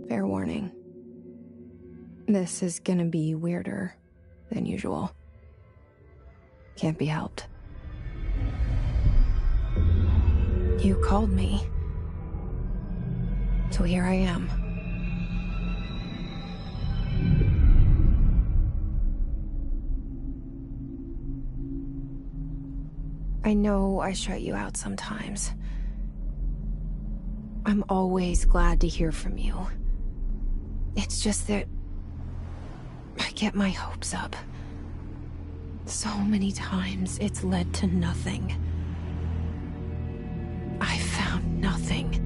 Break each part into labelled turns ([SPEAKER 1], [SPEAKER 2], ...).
[SPEAKER 1] Fair warning. This is gonna be weirder than usual. Can't be helped. You called me. So here I am. I know I shut you out sometimes. I'm always glad to hear from you. It's just that I get my hopes up. So many times it's led to nothing. I found nothing.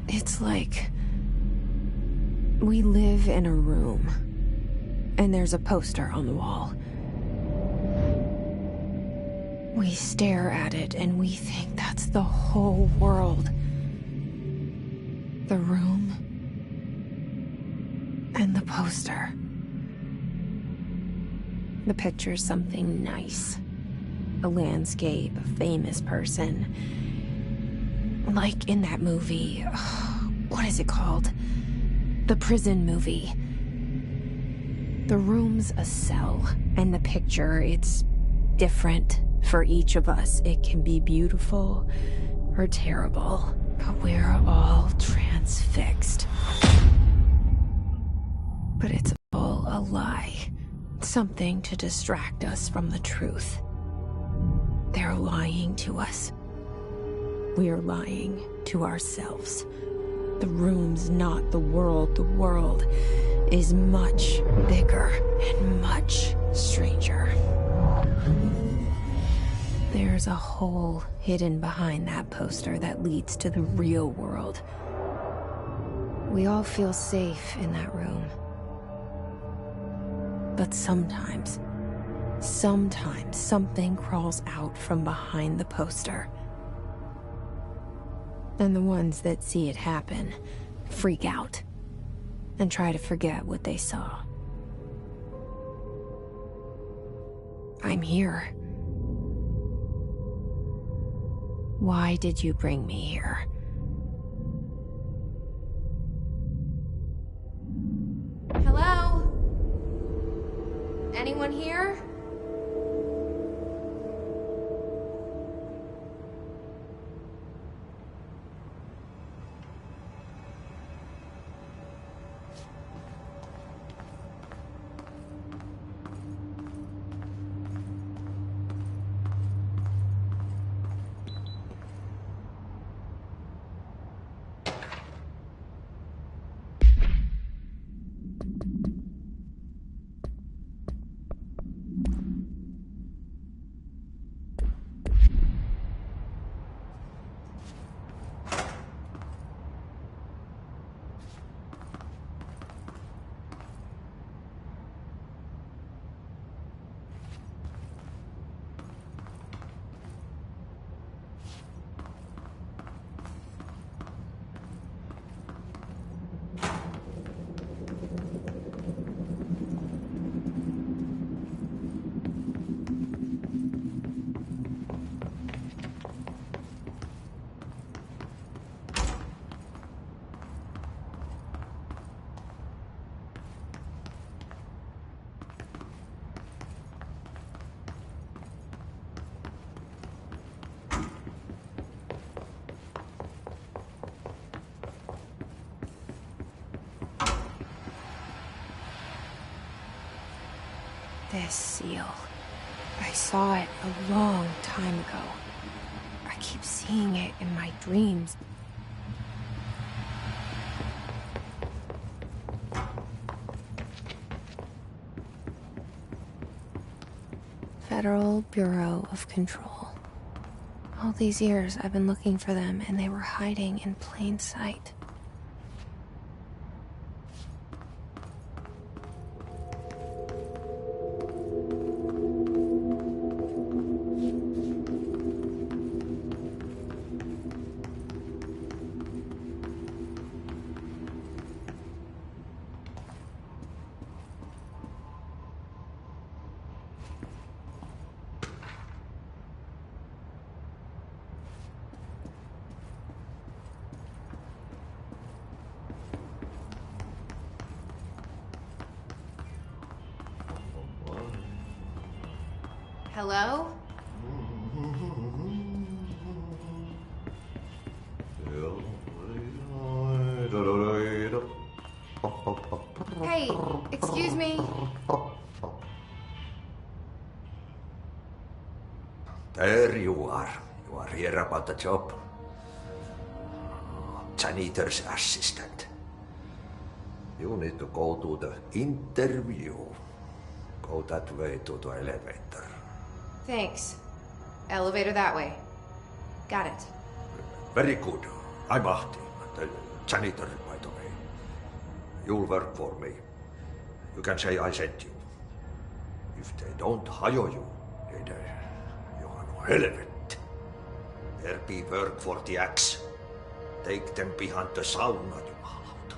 [SPEAKER 1] It's like we live in a room, and there's a poster on the wall. We stare at it and we think that's the whole world. The room and the poster. The picture's something nice. A landscape, a famous person. Like in that movie, what is it called? The prison movie. The room's a cell, and the picture, it's different for each of us. It can be beautiful or terrible, but we're all transfixed. But it's all a lie. Something to distract us from the truth. They're lying to us. We're lying to ourselves. The room's not the world. The world is much bigger and much stranger. There's a hole hidden behind that poster that leads to the real world. We all feel safe in that room. But sometimes something crawls out from behind the poster. And the ones that see it happen freak out and try to forget what they saw. I'm here. Why did you bring me here? Hello? Anyone here? This seal. I saw it a long time ago. I keep seeing it in my dreams. Federal Bureau of Control. All these years I've been looking for them, and they were hiding in plain sight. Hello? Hey, excuse me.
[SPEAKER 2] There you are. You are here about the job. Janitor's assistant. You need to go to the interview. Go that way to the elevator.
[SPEAKER 1] Thanks. Elevator that way. Got it.
[SPEAKER 2] Very good. I'm Ahti, the janitor, by the way. You'll work for me. You can say I sent you. If they don't hire you, then you are no relevant. There be work for the axe. Take them behind the sauna, jumalauta.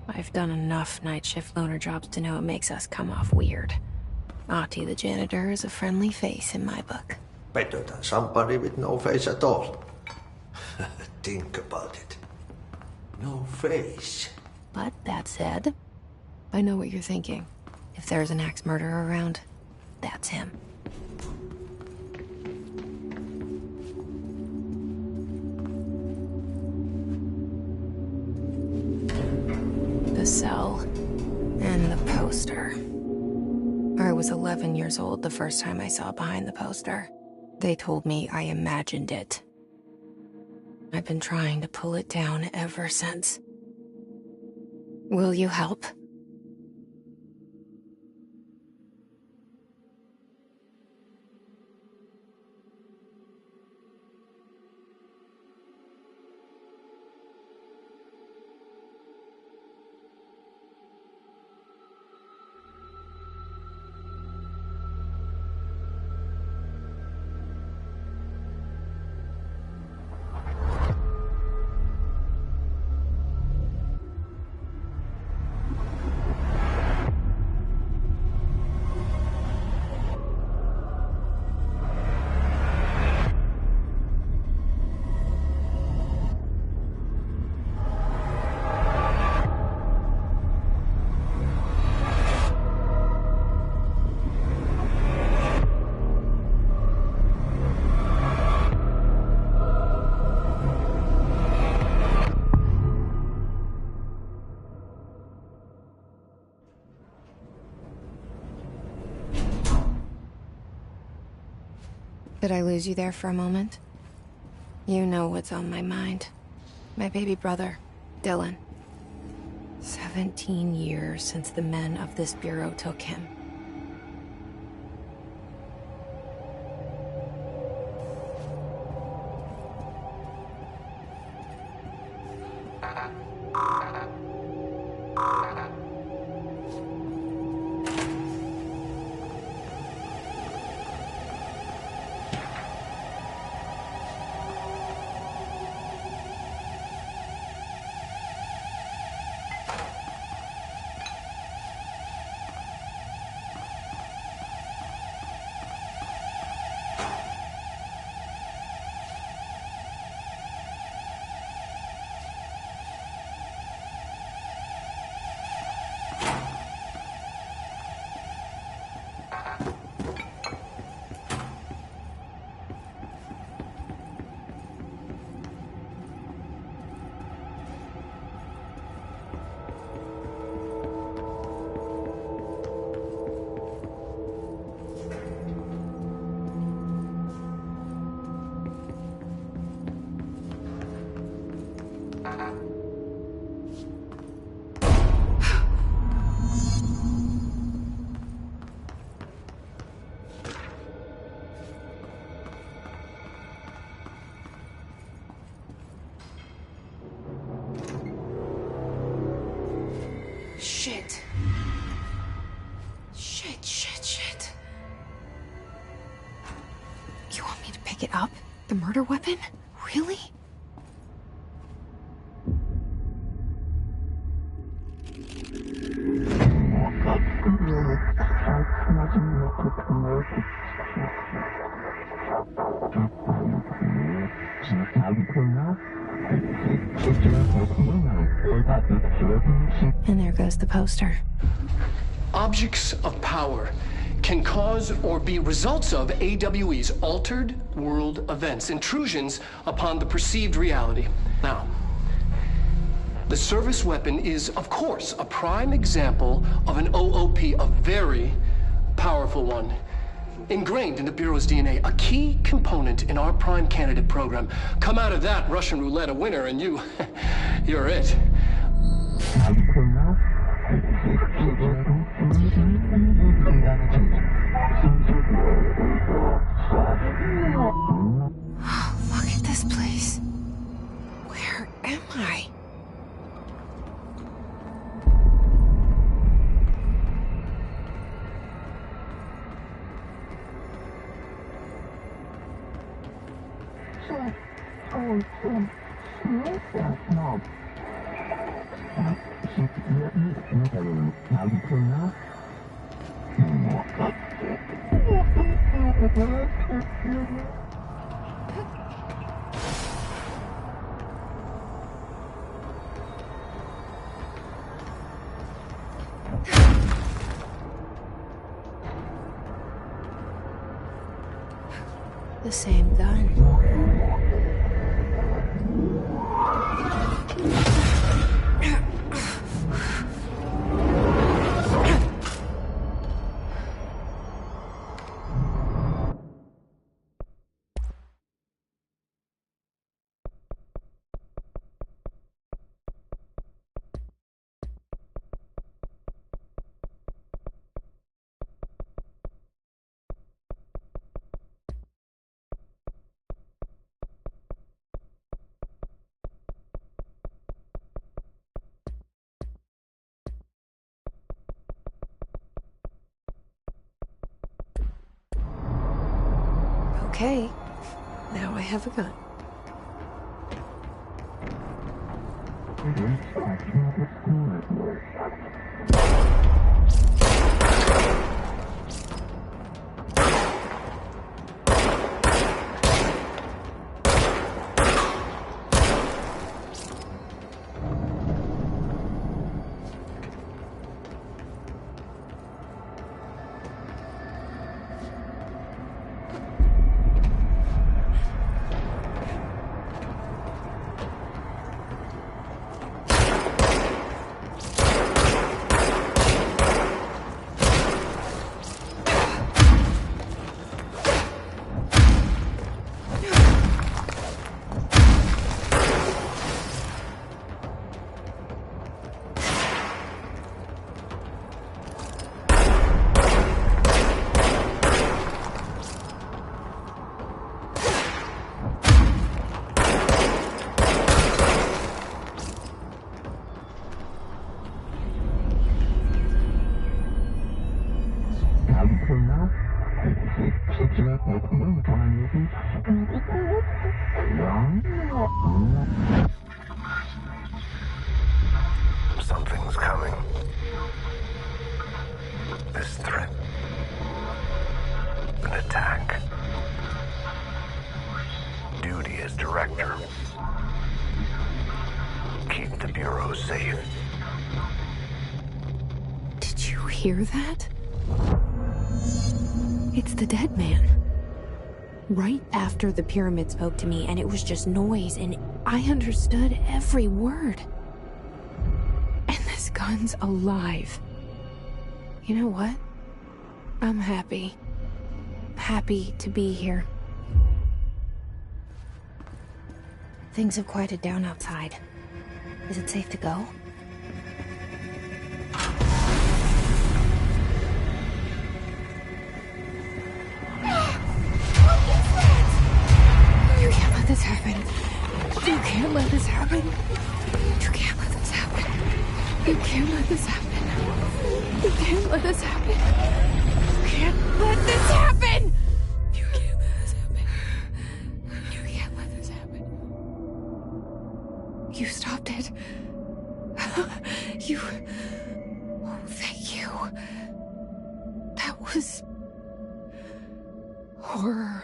[SPEAKER 1] I've done enough night shift loner jobs to know it makes us come off weird. Ahti the janitor is a friendly face in my book.
[SPEAKER 2] Better than somebody with no face at all. Think about it. No face.
[SPEAKER 1] But that said, I know what you're thinking. If there's an axe murderer around, that's him. The cell and the poster. I was 11 years old the first time I saw behind the poster. They told me I imagined it. I've been trying to pull it down ever since. Will you help? Did I lose you there for a moment? You know what's on my mind. My baby brother, Dylan. 17 years since the men of this bureau took him. Shit. Shit. You want me to pick it up? The murder weapon? Really? And there goes the poster.
[SPEAKER 3] Objects of power can cause or be results of AWE's altered world events, intrusions upon the perceived reality. Now, the service weapon is, of course, a prime example of an OOP, a very powerful one. Ingrained in the Bureau's DNA, a key component in our prime candidate program. Come out of that Russian roulette a winner and you're it.
[SPEAKER 1] Look at this place. Where am I? The same gun. Okay, now I have a gun.
[SPEAKER 4] Something's coming. This threat. An attack. Duty as director. Keep the Bureau safe.
[SPEAKER 1] Did you hear that? It's the dead man. Right after the pyramid spoke to me, and it was just noise, and I understood every word. And this gun's alive. You know what? I'm happy. Happy to be here. Things have quieted down outside. Is it safe to go? You can't let this happen. You can't let this happen. You can't let this happen. You can't let this happen. You can't let this happen. You can't let this happen. You can't let this happen. You can't let this happen. You stopped it. You... Oh, thank you. That was... horror.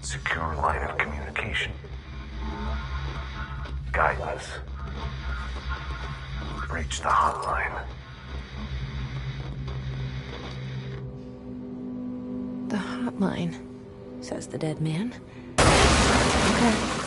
[SPEAKER 4] Secure line of communication. Guide us. Reach the hotline.
[SPEAKER 1] The hotline, says the dead man. Okay.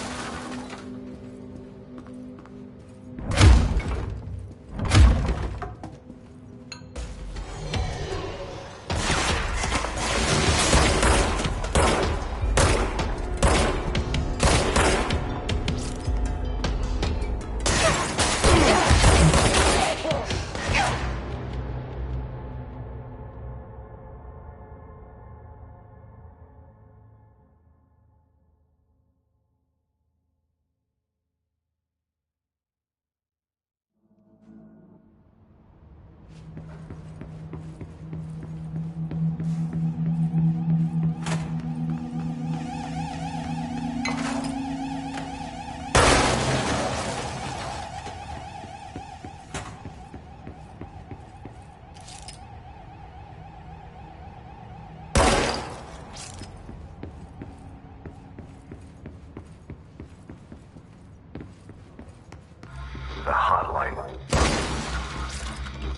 [SPEAKER 4] The hotline.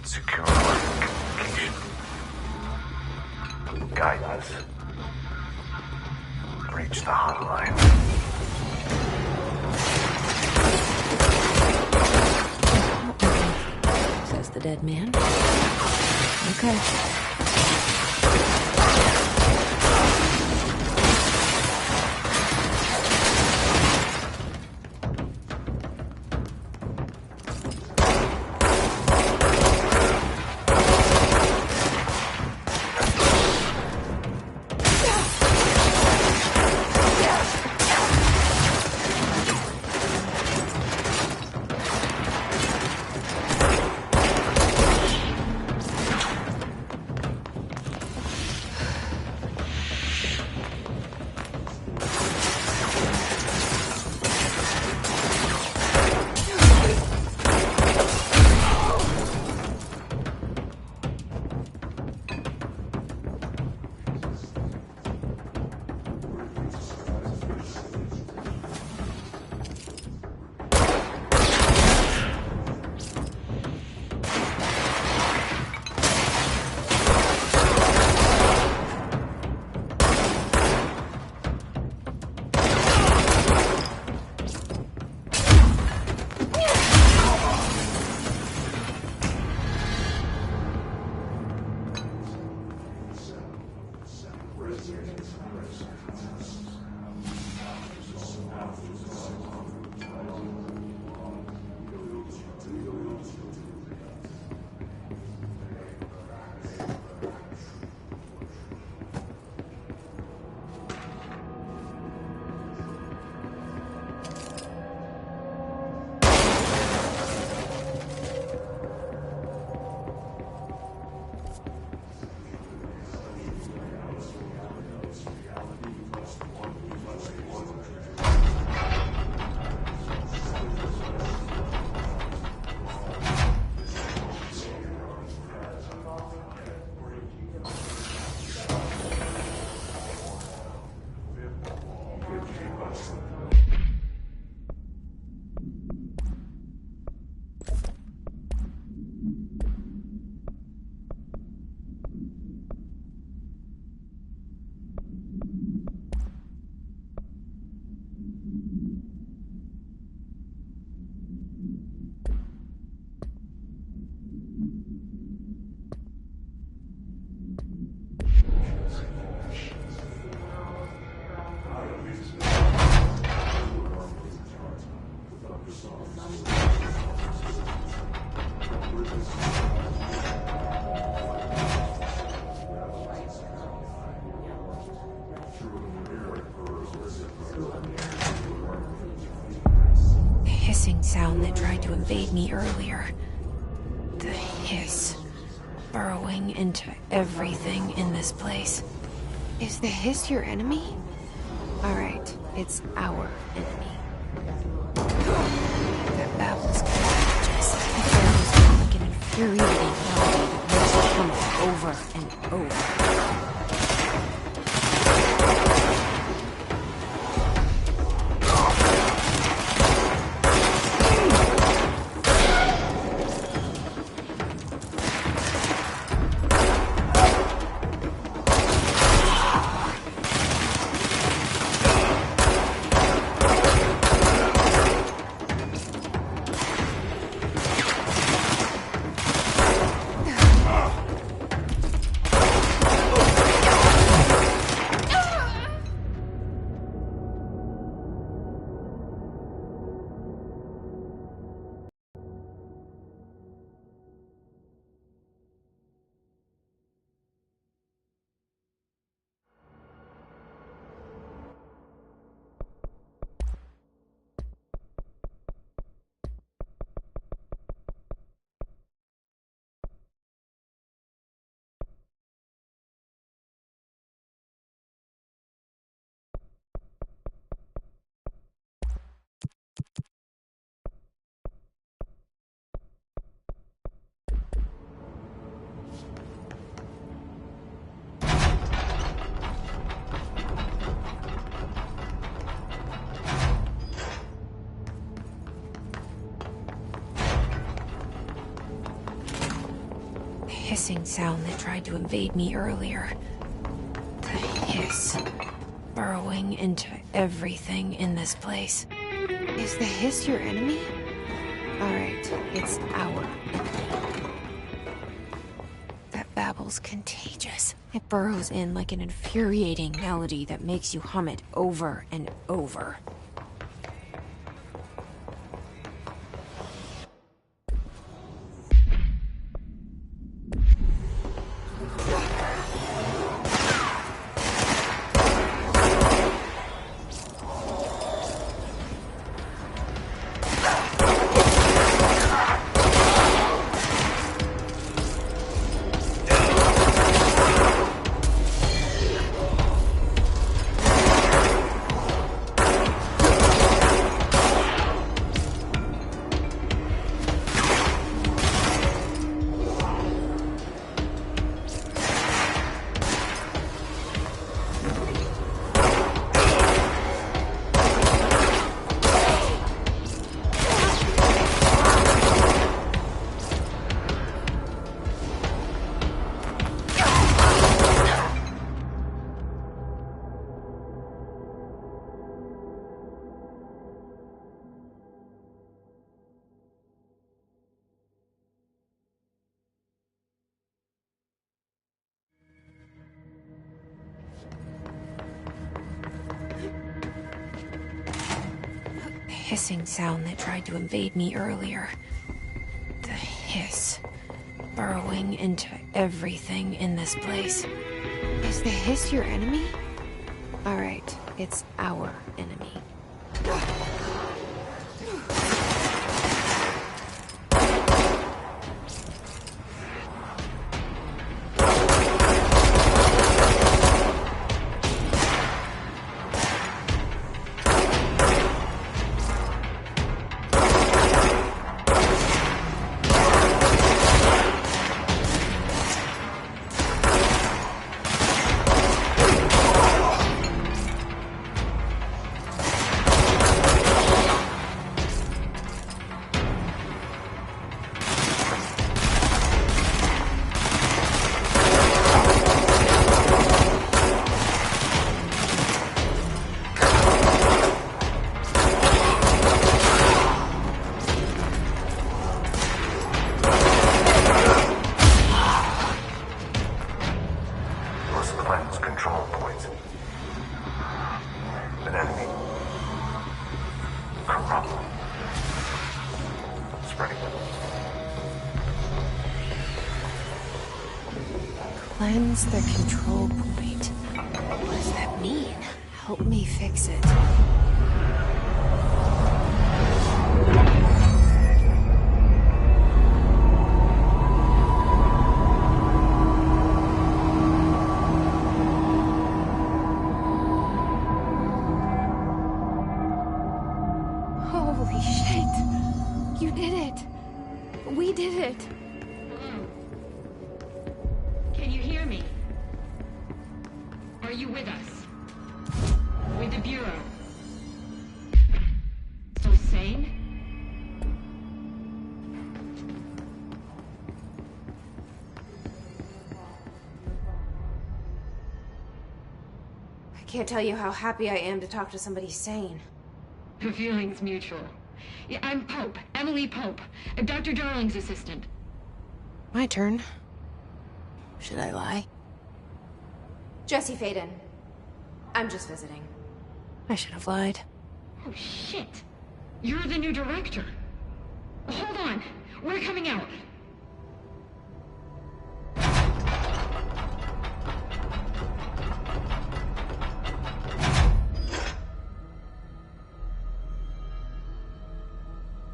[SPEAKER 4] Secure line of communication. Guide us. Reach the hotline.
[SPEAKER 1] Says the dead man. Okay. Sound that tried to invade me earlier. The hiss burrowing into everything in this place. Is the hiss your enemy? Alright, it's our enemy. That babble's contagious. The sound is like an infuriating melody that makes it come over and over. hissing sound that tried to invade me earlier. The hiss. Burrowing into everything in this place. Is the hiss your enemy? Alright, it's our enemy. That babble's contagious. It burrows in like an infuriating melody that makes you hum it over and over. Hissing sound that tried to invade me earlier. The hiss. Burrowing into everything in this place. Is the hiss your enemy? Alright, it's our enemy. Cleanse the control point. What does that mean? Help me fix it. Holy shit! You did it! We did it!
[SPEAKER 5] Can you hear me? Are you with us? With the Bureau? So sane?
[SPEAKER 1] I can't tell you how happy I am to talk to somebody sane.
[SPEAKER 5] The feeling's mutual. Yeah, I'm Pope, Emily Pope, Dr. Darling's assistant.
[SPEAKER 1] My turn. Should I lie? Jesse Faden. I'm just visiting. I should have lied.
[SPEAKER 5] Oh, shit. You're the new director. Hold on. We're coming out.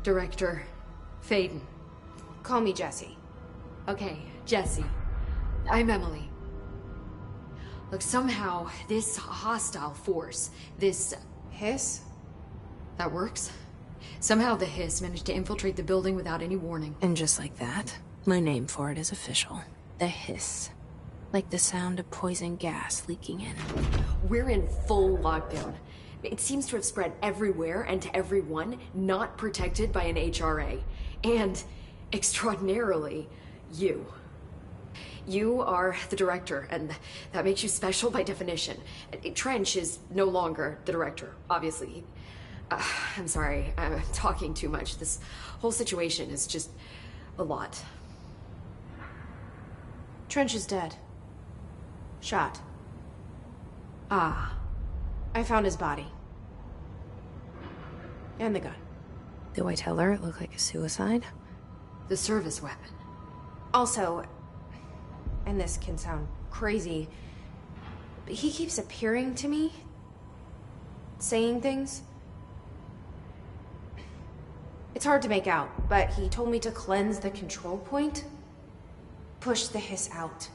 [SPEAKER 6] Director Faden.
[SPEAKER 1] Call me Jesse.
[SPEAKER 6] Okay, Jesse. I'm Emily. Look, somehow, this hostile force, this...
[SPEAKER 1] Hiss?
[SPEAKER 6] That works? Somehow the hiss managed to infiltrate the building without any warning.
[SPEAKER 1] And just like that, my name for it is official. The hiss. Like the sound of poison gas leaking in.
[SPEAKER 6] We're in full lockdown. It seems to have spread everywhere and to everyone not protected by an HRA. And, extraordinarily, you. You are the director, and that makes you special by definition. Trench is no longer the director, obviously. I'm sorry, I'm talking too much. This whole situation is just a lot.
[SPEAKER 1] Trench is dead. Shot.
[SPEAKER 6] Ah.
[SPEAKER 1] I found his body. And the gun. Do I tell her it looked like a suicide?
[SPEAKER 6] The service weapon.
[SPEAKER 1] Also, and this can sound crazy, but he keeps appearing to me, saying things. It's hard to make out, but he told me to cleanse the control point, push the hiss out.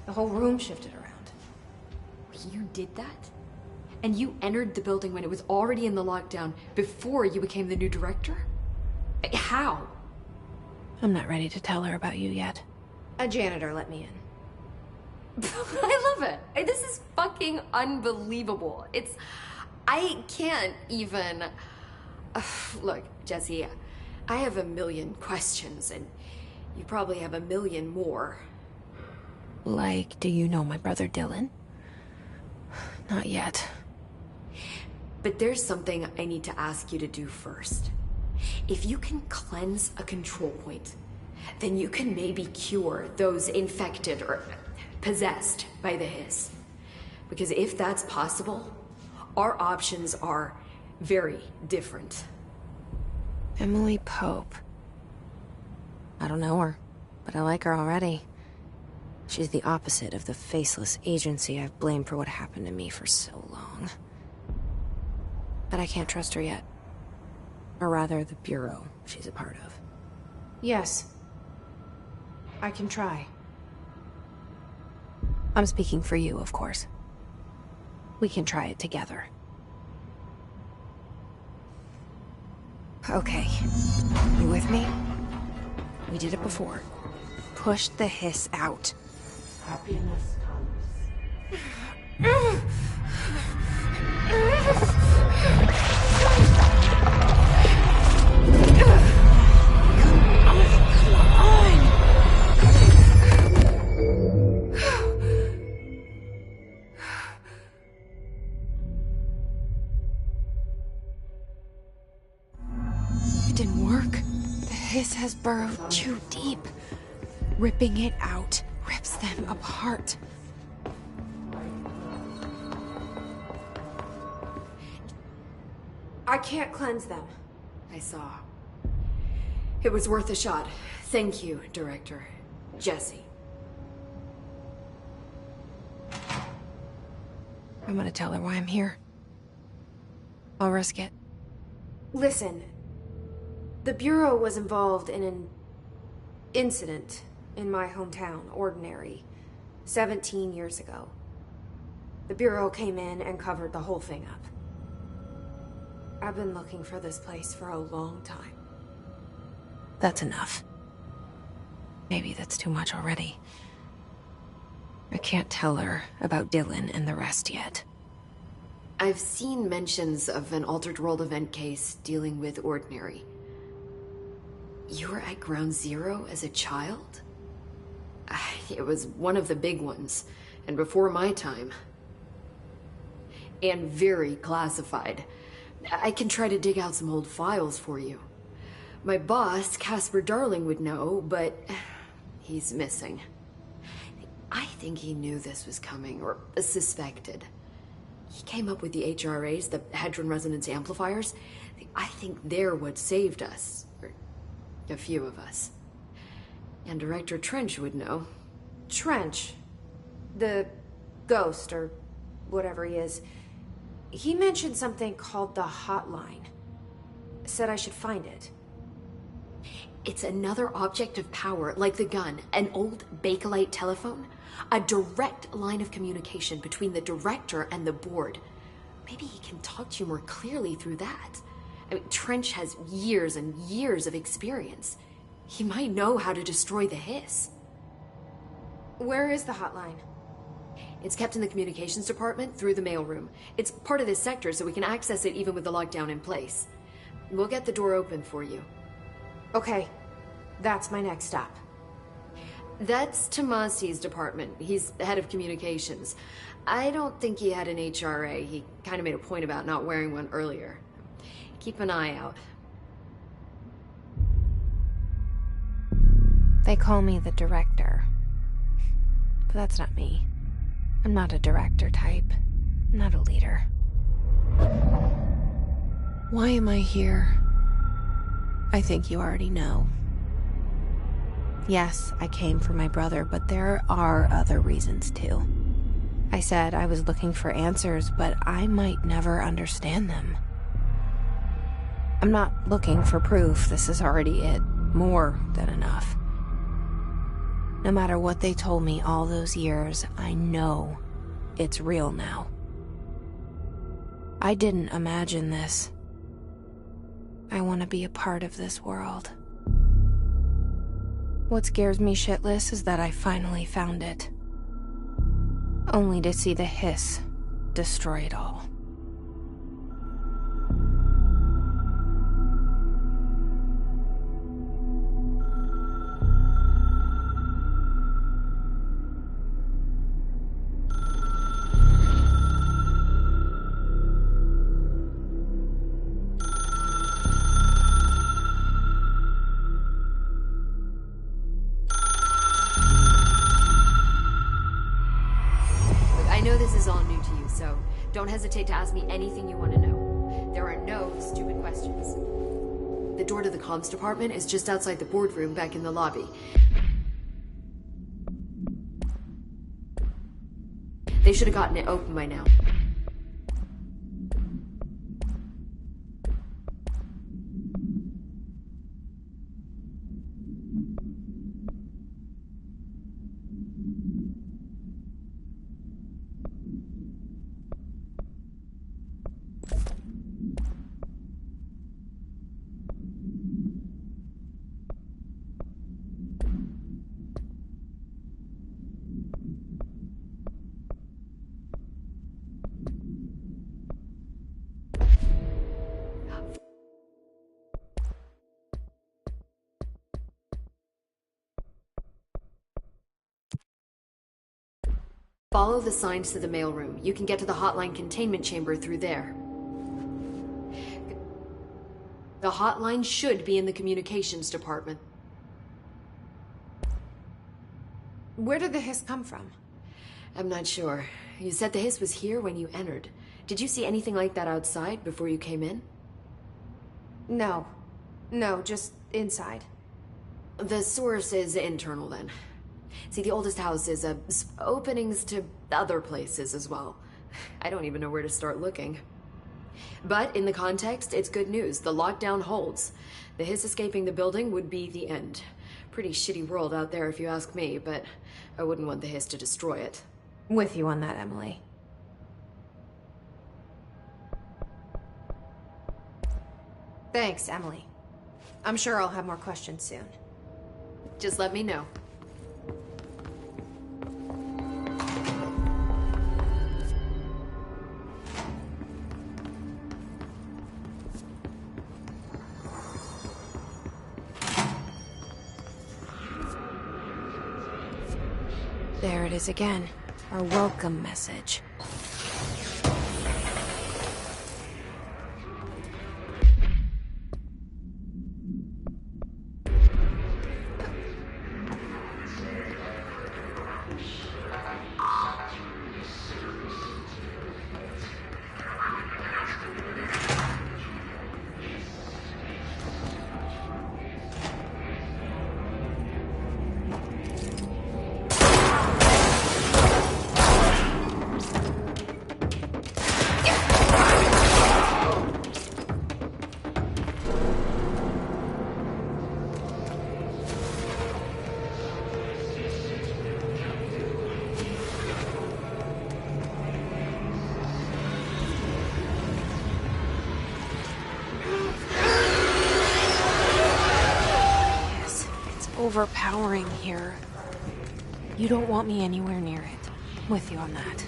[SPEAKER 1] The whole room shifted around.
[SPEAKER 6] You did that? And you entered the building when it was already in the lockdown before you became the new director? How?
[SPEAKER 1] I'm not ready to tell her about you yet. A janitor let me in.
[SPEAKER 6] I love it. This is fucking unbelievable. I can't even... Look, Jesse, I have a million questions, and you probably have a million more.
[SPEAKER 1] Like, do you know my brother Dylan? Not yet.
[SPEAKER 6] But there's something I need to ask you to do first. If you can cleanse a control point, then you can maybe cure those infected or possessed by the hiss. Because if that's possible, our options are very different.
[SPEAKER 1] Emily Pope. I don't know her, but I like her already. She's the opposite of the faceless agency I've blamed for what happened to me for so long. But I can't trust her yet. Or rather, the Bureau she's a part of. Yes. I can try. I'm speaking for you, of course. We can try it together. Okay. You with me? We did it before. Push the hiss out.
[SPEAKER 7] Happiness comes.
[SPEAKER 1] It didn't work. The hiss has burrowed too deep. Ripping it out rips them apart. I can't cleanse them.
[SPEAKER 6] I saw. It was worth a shot. Thank you, Director. Jesse.
[SPEAKER 1] I'm gonna tell her why I'm here. I'll risk it. Listen. The Bureau was involved in an incident in my hometown, Ordinary, 17 years ago. The Bureau came in and covered the whole thing up. I've been looking for this place for a long time. That's enough. Maybe that's too much already. I can't tell her about Dylan and the rest yet.
[SPEAKER 6] I've seen mentions of an Altered World event case dealing with Ordinary. You were at Ground Zero as a child? It was one of the big ones, and before my time. And very classified. I can try to dig out some old files for you. My boss, Casper Darling, would know, but he's missing. I think he knew this was coming, or suspected. He came up with the HRAs, the Hadron Resonance Amplifiers. I think they're what saved us. Or a few of us. And Director Trench would know.
[SPEAKER 1] Trench? The ghost, or whatever he is. He mentioned something called the hotline. Said I should find it.
[SPEAKER 6] It's another object of power, like the gun, an old Bakelite telephone. A direct line of communication between the director and the board. Maybe he can talk to you more clearly through that. I mean, Trench has years and years of experience. He might know how to destroy the hiss.
[SPEAKER 1] Where is the hotline?
[SPEAKER 6] It's kept in the communications department through the mailroom. It's part of this sector, so we can access it even with the lockdown in place. We'll get the door open for you.
[SPEAKER 1] Okay, that's my next stop.
[SPEAKER 6] That's Tomasi's department. He's the head of communications. I don't think he had an HRA. He kind of made a point about not wearing one earlier. Keep an eye out.
[SPEAKER 1] They call me the director. But that's not me. I'm not a director type. I'm not a leader. Why am I here? I think you already know. Yes, I came for my brother, but there are other reasons too. I said I was looking for answers, but I might never understand them. I'm not looking for proof. This is already it. More than enough. No matter what they told me all those years, I know it's real now. I didn't imagine this. I want to be a part of this world. What scares me shitless is that I finally found it. Only to see the hiss destroy it all.
[SPEAKER 6] Don't hesitate to ask me anything you want to know. There are no stupid questions. The door to the comms department is just outside the boardroom back in the lobby. They should have gotten it open by now. Follow the signs to the mailroom. You can get to the hotline containment chamber through there. The hotline should be in the communications department.
[SPEAKER 1] Where did the hiss come from?
[SPEAKER 6] I'm not sure. You said the hiss was here when you entered. Did you see anything like that outside before you came in?
[SPEAKER 1] No. No, just inside.
[SPEAKER 6] The source is internal then. See, the oldest house is openings to other places as well. I don't even know where to start looking. But in the context, it's good news. The lockdown holds. The hiss escaping the building would be the end. Pretty shitty world out there if you ask me, but I wouldn't want the hiss to destroy it.
[SPEAKER 1] With you on that, Emily. Thanks, Emily. I'm sure I'll have more questions soon.
[SPEAKER 6] Just let me know.
[SPEAKER 1] There it is again. Our welcome message. Overpowering here. You don't want me anywhere near it. With you on that.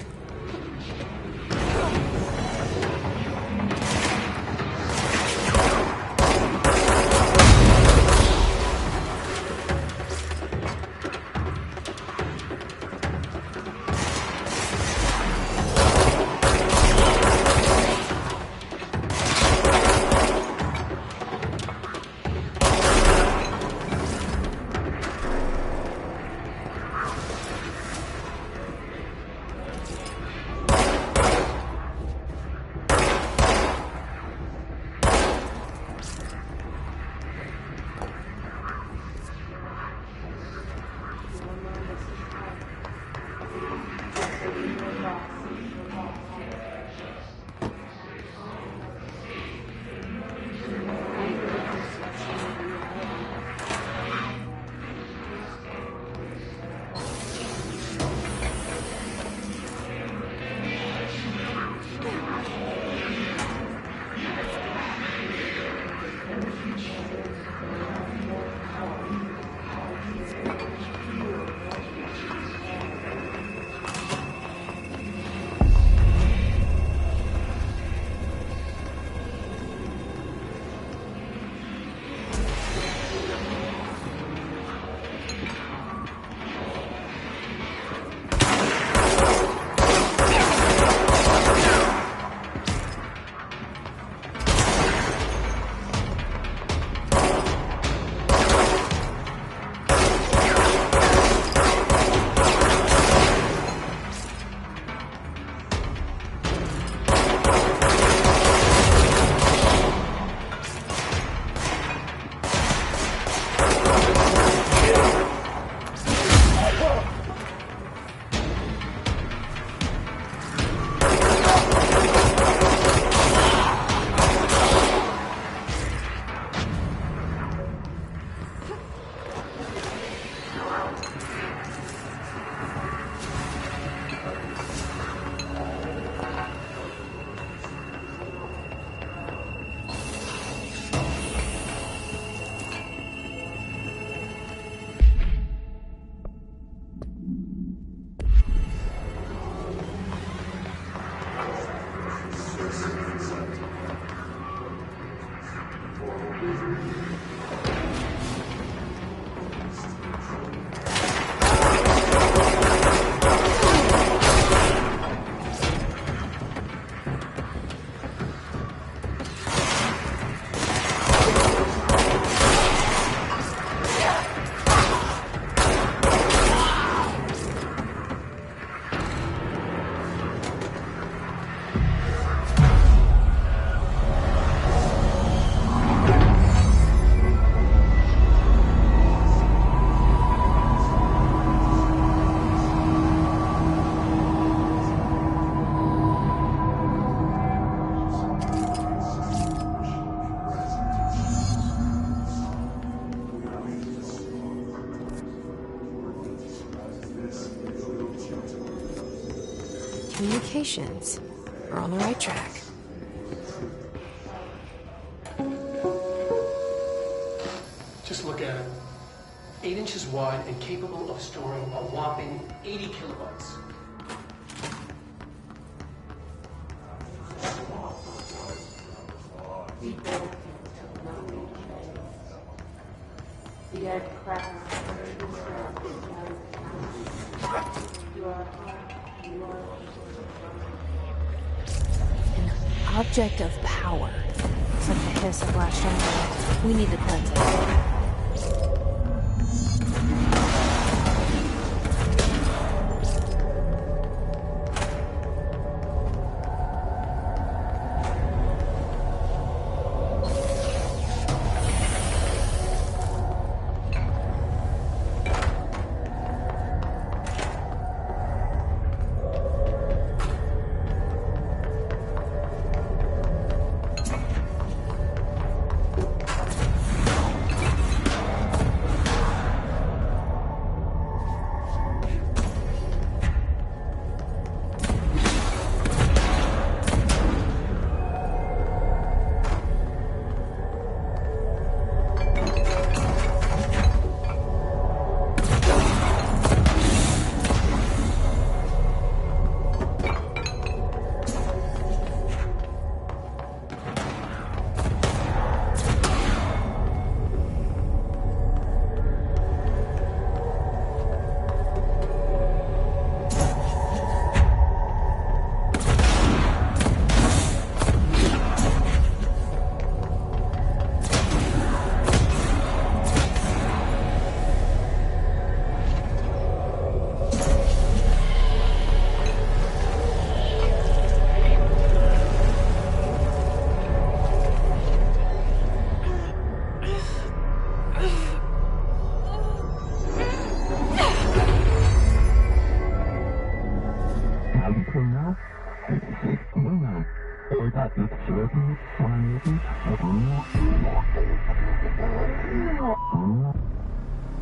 [SPEAKER 1] indications. We're on the right track.
[SPEAKER 3] Just look at it. 8 inches wide and capable of storing a whopping 80 kilobytes.
[SPEAKER 7] The aircraft.
[SPEAKER 1] An object of power. It's like the hiss of last time. We need to cleanse it.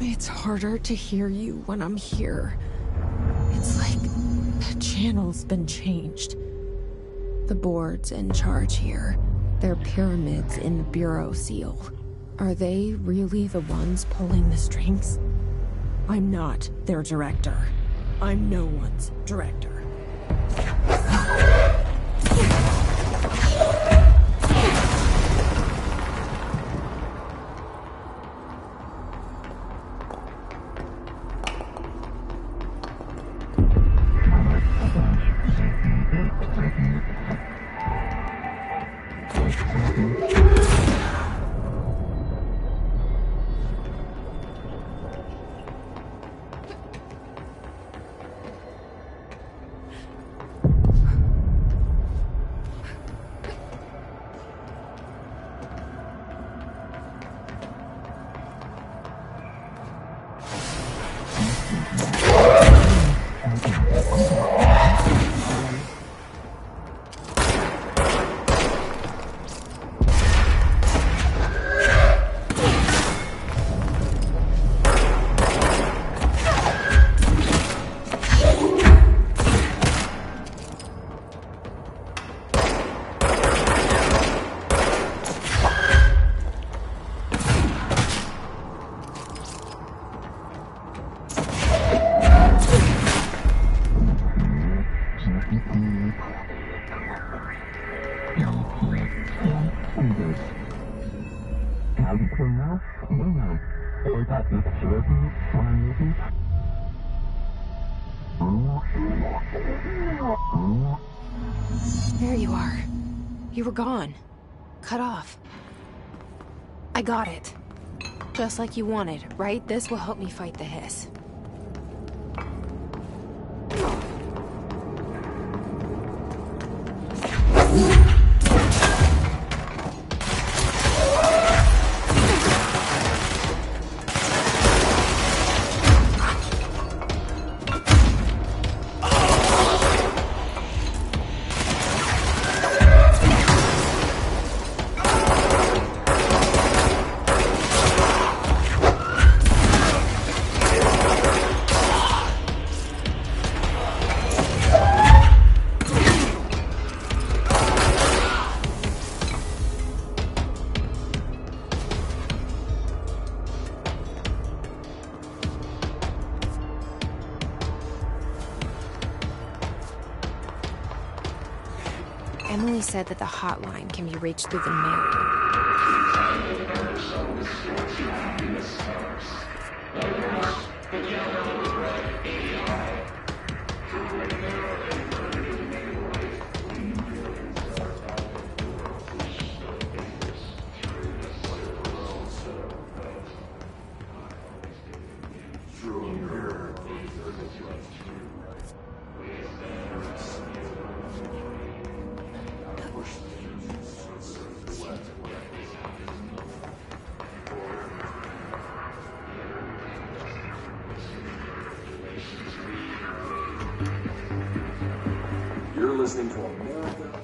[SPEAKER 1] It's harder to hear you when I'm here. It's like the channel's been changed. The board's in charge here. They're pyramids in the Bureau seal. Are they really the ones pulling the strings? I'm not their director. I'm no one's director. There you are. You were gone. Cut off. I got it. Just like you wanted, right? This will help me fight the hiss. said that the hotline can be reached through the mail.
[SPEAKER 8] You're listening to America.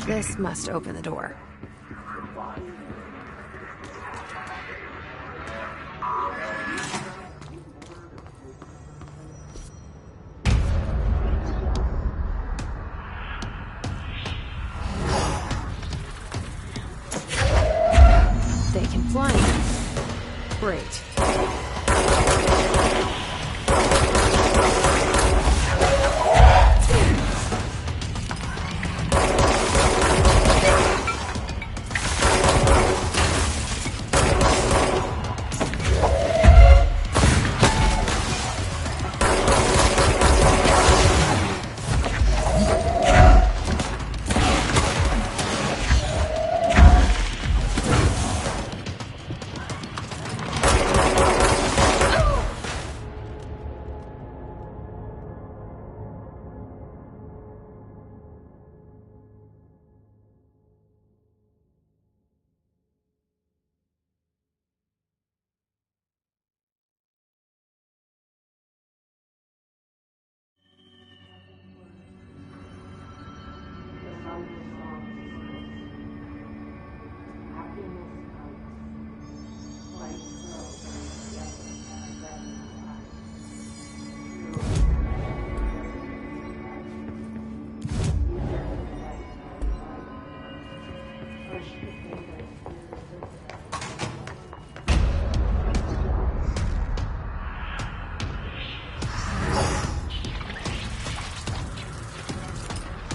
[SPEAKER 1] This must open the door. They can fly now. Great.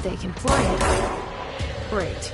[SPEAKER 1] They can fly now. Great.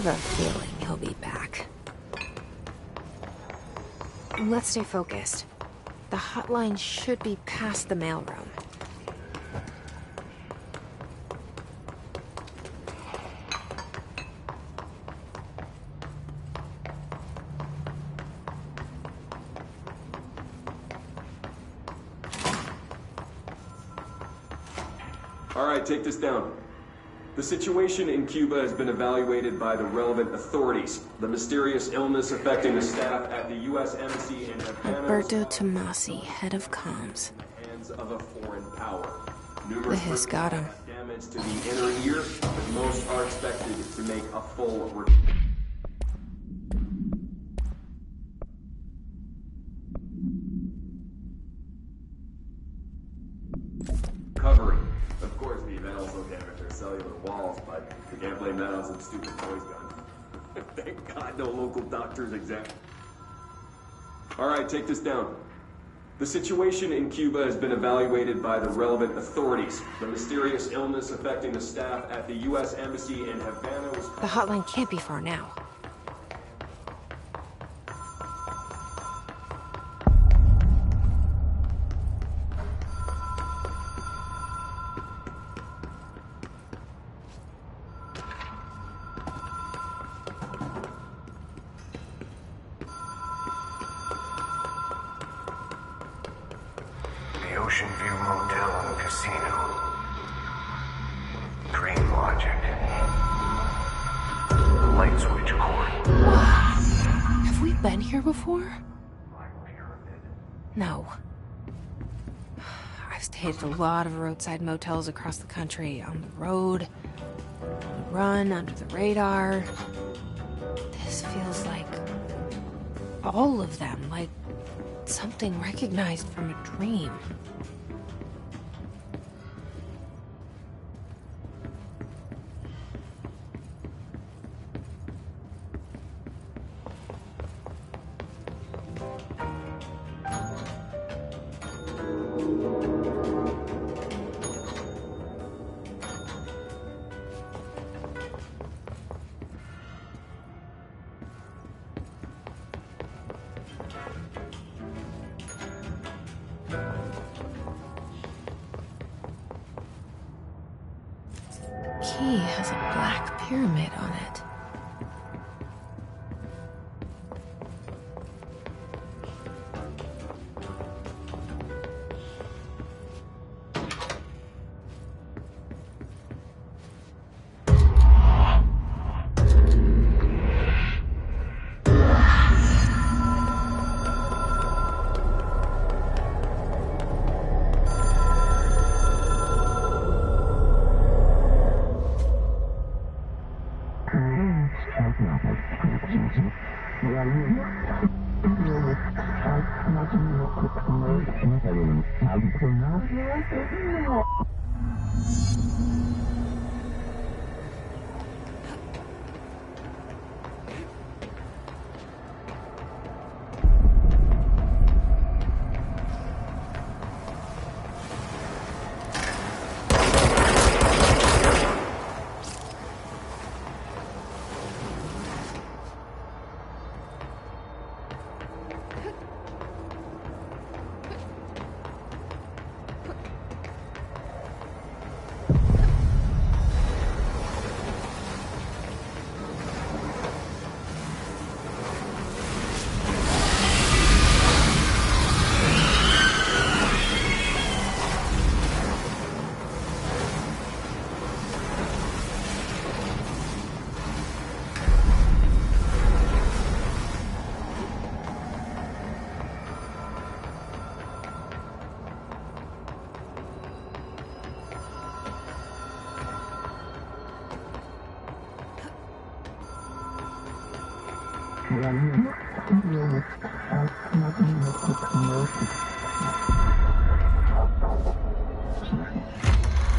[SPEAKER 1] have a feeling he'll be back. Let's stay focused. The hotline should be past the mailroom.
[SPEAKER 8] All right, take this down. The situation in Cuba has been evaluated by the relevant authorities. The mysterious illness affecting the staff at the U.S. Embassy in Havana.
[SPEAKER 1] Alberto Tomasi, head of comms.
[SPEAKER 8] Hands of a foreign power.
[SPEAKER 1] The
[SPEAKER 8] Numerous
[SPEAKER 1] hiss got him.
[SPEAKER 8] damage to the inner ear, but most are expected to make a full recovery. Of course, the event also damaged their cellular walls, but we can't blame that on some stupid noise gun. Thank God no local doctors examined. All right, take this down. The situation in Cuba has been evaluated by the relevant authorities. The mysterious illness affecting the staff at the U.S. Embassy in Havana was...
[SPEAKER 1] The hotline can't be far now.
[SPEAKER 4] The Ocean View Motel and Casino. Dream logic. Light switch cord.
[SPEAKER 1] Have we been here before?
[SPEAKER 4] Black Pyramid.
[SPEAKER 1] No. I've stayed at a lot of roadside motels across the country, on the road, on the run, under the radar. This feels like all of them, like something recognized from a dream. Key has a black pyramid on it.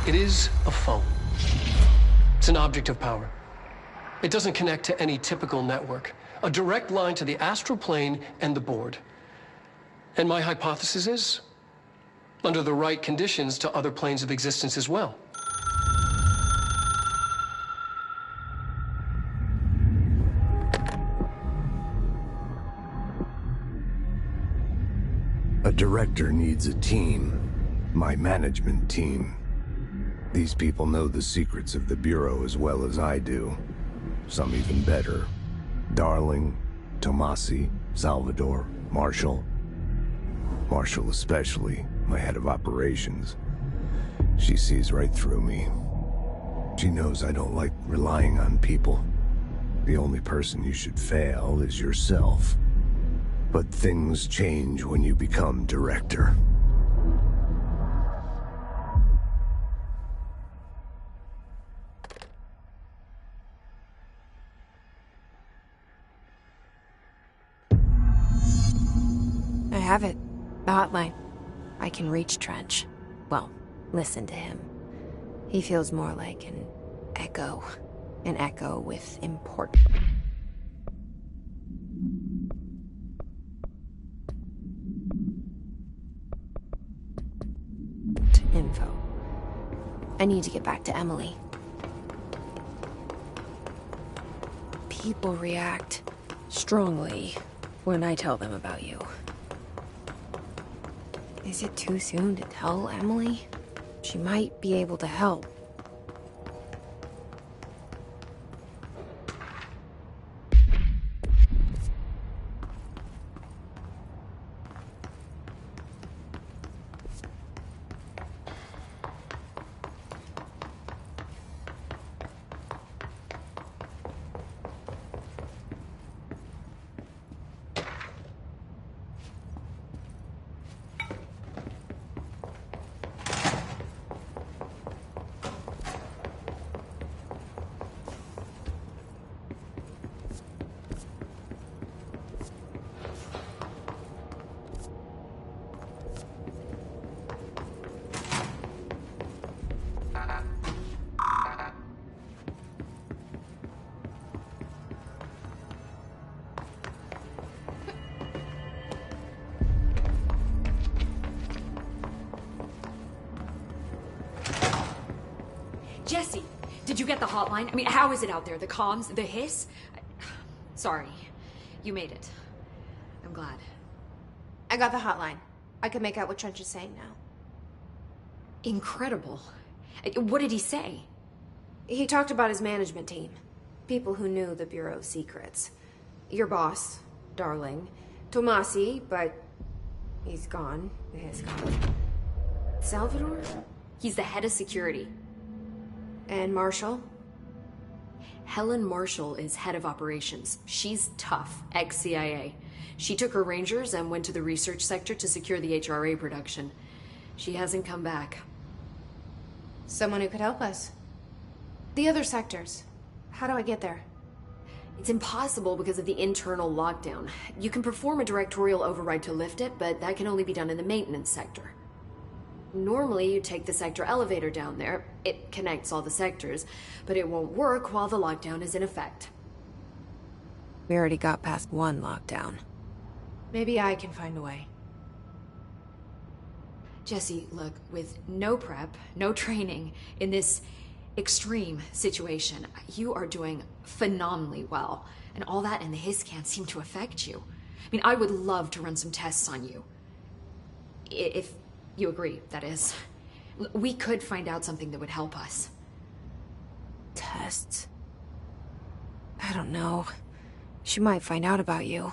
[SPEAKER 3] It is a phone. It's an object of power. It doesn't connect to any typical network. A direct line to the astral plane and the board. And my hypothesis is, under the right conditions, to other planes of existence as well.
[SPEAKER 9] A director needs a team. My management team. These people know the secrets of the Bureau as well as I do. Some even better. Darling, Tomasi, Salvador, Marshall. Marshall especially, my head of operations. She sees right through me. She knows I don't like relying on people. The only person you should fail is yourself. But things change when you become director.
[SPEAKER 1] I have it. The hotline. I can reach Trench. Well, listen to him. He feels more like an echo. An echo with important info. I need to get back to Emily. People react strongly when I tell them about you. Is it too soon to tell Emily? She might be able to help.
[SPEAKER 6] Jesse, did you get the hotline? I mean, how is it out there? The comms? The hiss? Sorry. You made it. I'm glad.
[SPEAKER 1] I got the hotline. I can make out what Trench is saying now.
[SPEAKER 6] Incredible. What did he say?
[SPEAKER 1] He talked about his management team. People who knew the Bureau's secrets. Your boss, Darling. Tomasi, but he's gone. He's gone. Salvador?
[SPEAKER 6] He's the head of security.
[SPEAKER 1] And Marshall?
[SPEAKER 6] Helen Marshall is head of operations. She's tough, ex-CIA. She took her Rangers and went to the research sector to secure the HRA production. She hasn't come back.
[SPEAKER 1] Someone who could help us. The other sectors. How do I get there?
[SPEAKER 6] It's impossible because of the internal lockdown. You can perform a directorial override to lift it, but that can only be done in the maintenance sector. Normally, you take the sector elevator down there. It connects all the sectors, but it won't work while the lockdown is in effect.
[SPEAKER 1] We already got past one lockdown. Maybe I can find a way.
[SPEAKER 6] Jesse, look, with no prep, no training in this extreme situation, you are doing phenomenally well. And all that and the hiss can't seem to affect you. I mean, I would love to run some tests on you. If you agree, that is. We could find out something that would help us.
[SPEAKER 1] Tests? I don't know. She might find out about you.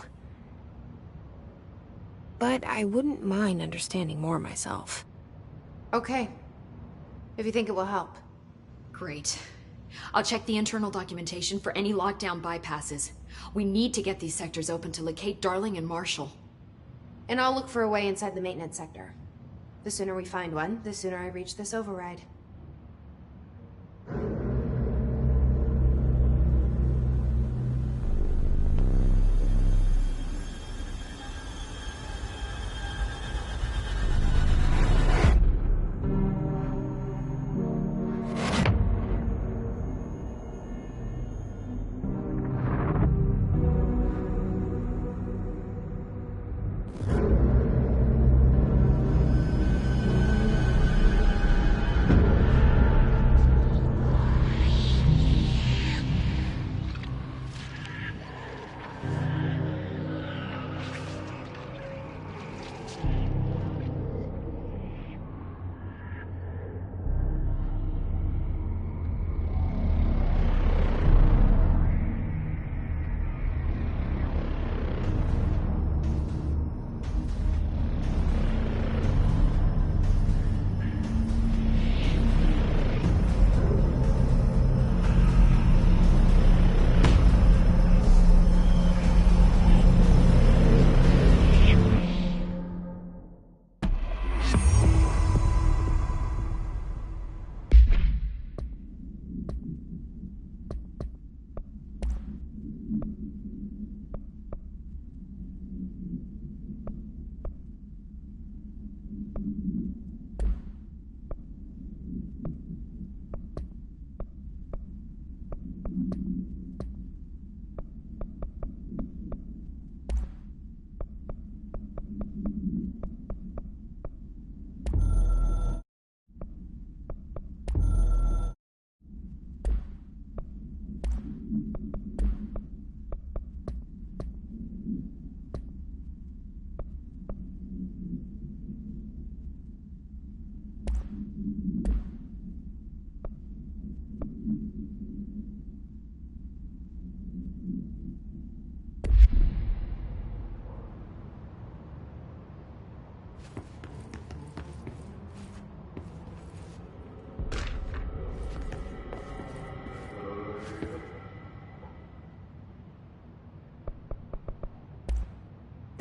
[SPEAKER 1] But I wouldn't mind understanding more myself. Okay. If you think it will help.
[SPEAKER 6] Great. I'll check the internal documentation for any lockdown bypasses. We need to get these sectors open to locate Darling and Marshall.
[SPEAKER 1] And I'll look for a way inside the maintenance sector. The sooner we find one, the sooner I reach this override.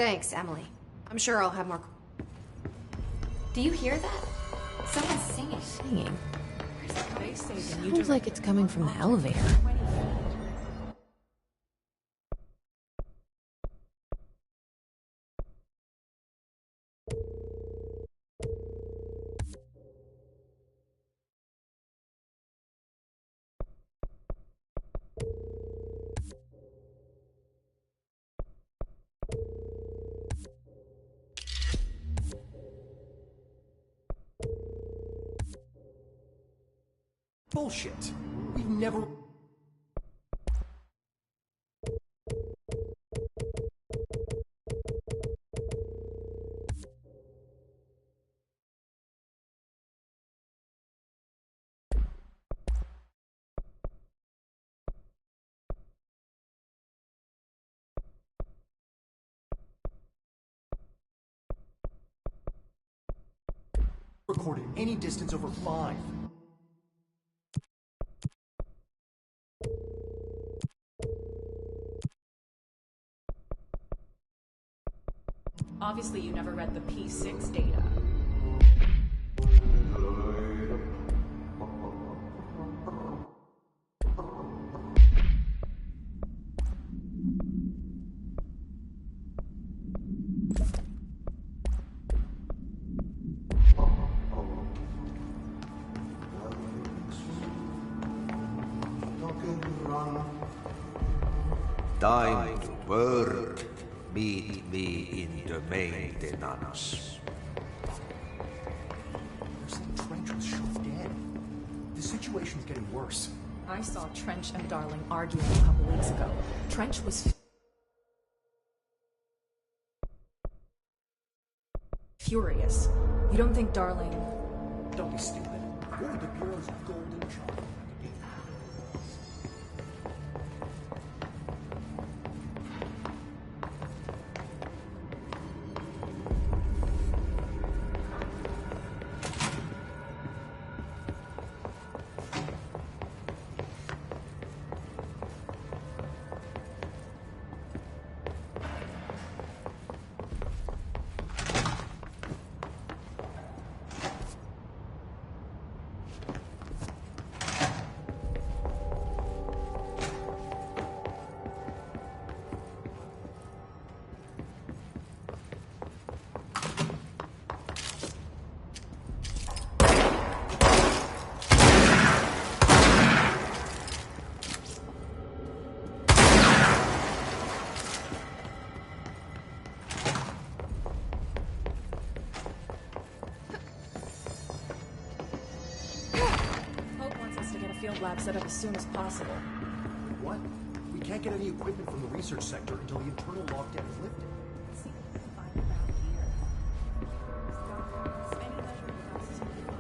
[SPEAKER 1] Thanks, Emily. I'm sure I'll have more...
[SPEAKER 6] Do you hear that? Someone's singing.
[SPEAKER 1] Singing?
[SPEAKER 7] They say the new
[SPEAKER 1] Sounds like it's coming from the elevator.
[SPEAKER 10] Bullshit. We've never... recorded any distance over 5.
[SPEAKER 7] Obviously, you never read the P6 data.
[SPEAKER 2] Time to work. Meet me in the maintenance.
[SPEAKER 10] Trench was shot dead. The situation's getting worse.
[SPEAKER 7] I saw Trench and Darling arguing a couple weeks ago. Trench was furious. You don't think Darling...
[SPEAKER 10] Don't be stupid. You're the Bureau's golden child.
[SPEAKER 7] lab set up as soon as possible.
[SPEAKER 10] What? We can't get any equipment from the research sector until the internal lockdown is lifted.
[SPEAKER 7] See what we can find around here. Any measure of processing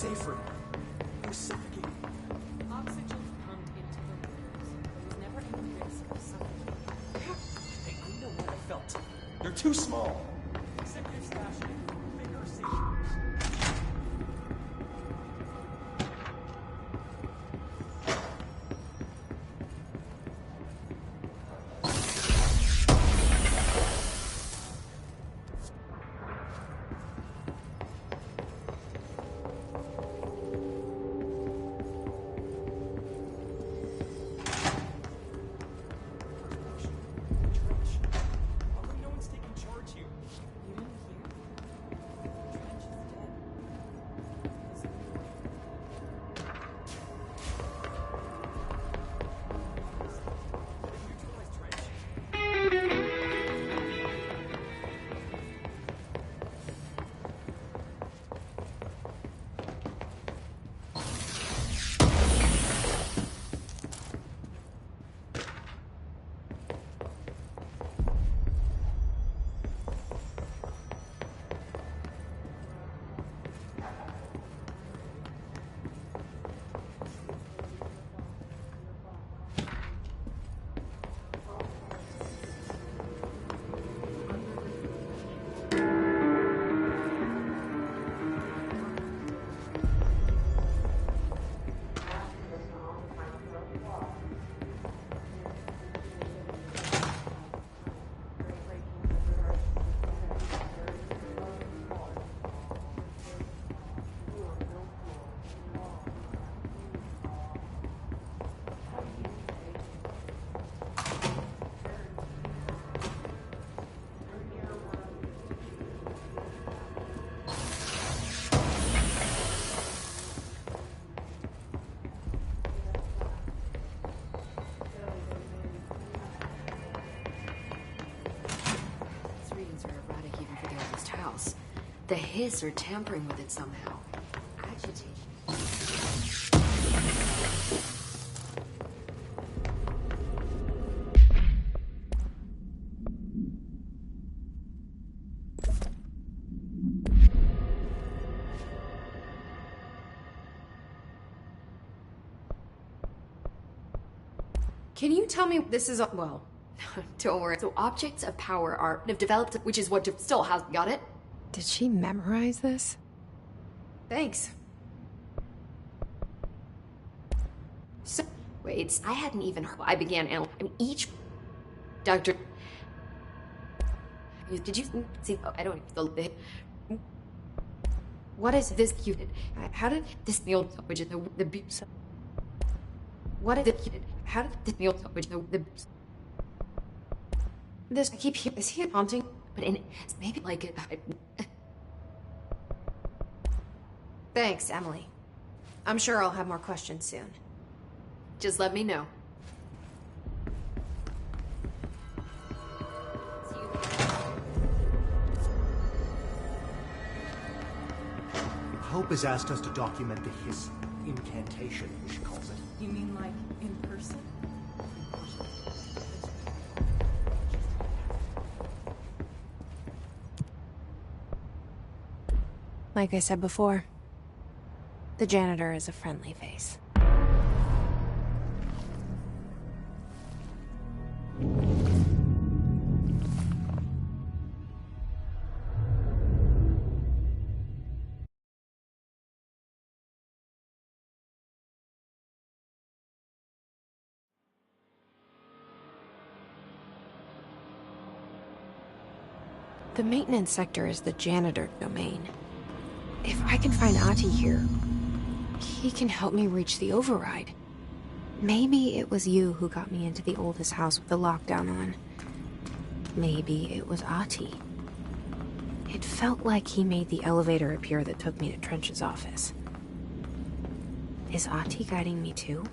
[SPEAKER 10] safe room. I'm suffocating.
[SPEAKER 7] oxygen pumped into the lungs. There was never any risk of suffocation.
[SPEAKER 10] Hey, I know what I felt. They're too small. Executive staff should improve bigger safety.
[SPEAKER 6] The hiss or tampering with it somehow. Agitating.
[SPEAKER 11] Can you tell me this is, well...
[SPEAKER 6] Don't worry. So objects of power are have developed, which is what still has, got it?
[SPEAKER 1] Did she memorize this?
[SPEAKER 11] Thanks.
[SPEAKER 6] So, wait, I hadn't even heard. I began analyzing. I mean, each doctor. Did you see? Oh, I don't.
[SPEAKER 11] What is
[SPEAKER 6] This you did.
[SPEAKER 11] How did
[SPEAKER 6] This the old which is the
[SPEAKER 11] what is
[SPEAKER 6] the how did this the old which the
[SPEAKER 11] this? I keep hearing. Is he haunting?
[SPEAKER 6] but in maybe like it.
[SPEAKER 11] Thanks, Emily. I'm sure I'll have more questions soon.
[SPEAKER 6] Just let me know.
[SPEAKER 12] Hope has asked us to document the hiss incantation, she calls it.
[SPEAKER 7] You mean like in person?
[SPEAKER 1] Like I said before, the janitor is a friendly face. The maintenance sector is the janitor domain. If I can find Ahti here, he can help me reach the override. Maybe it was you who got me into the oldest house with the lockdown on. Maybe it was Ahti. It felt like he made the elevator appear that took me to Trench's office. Is Ahti guiding me too?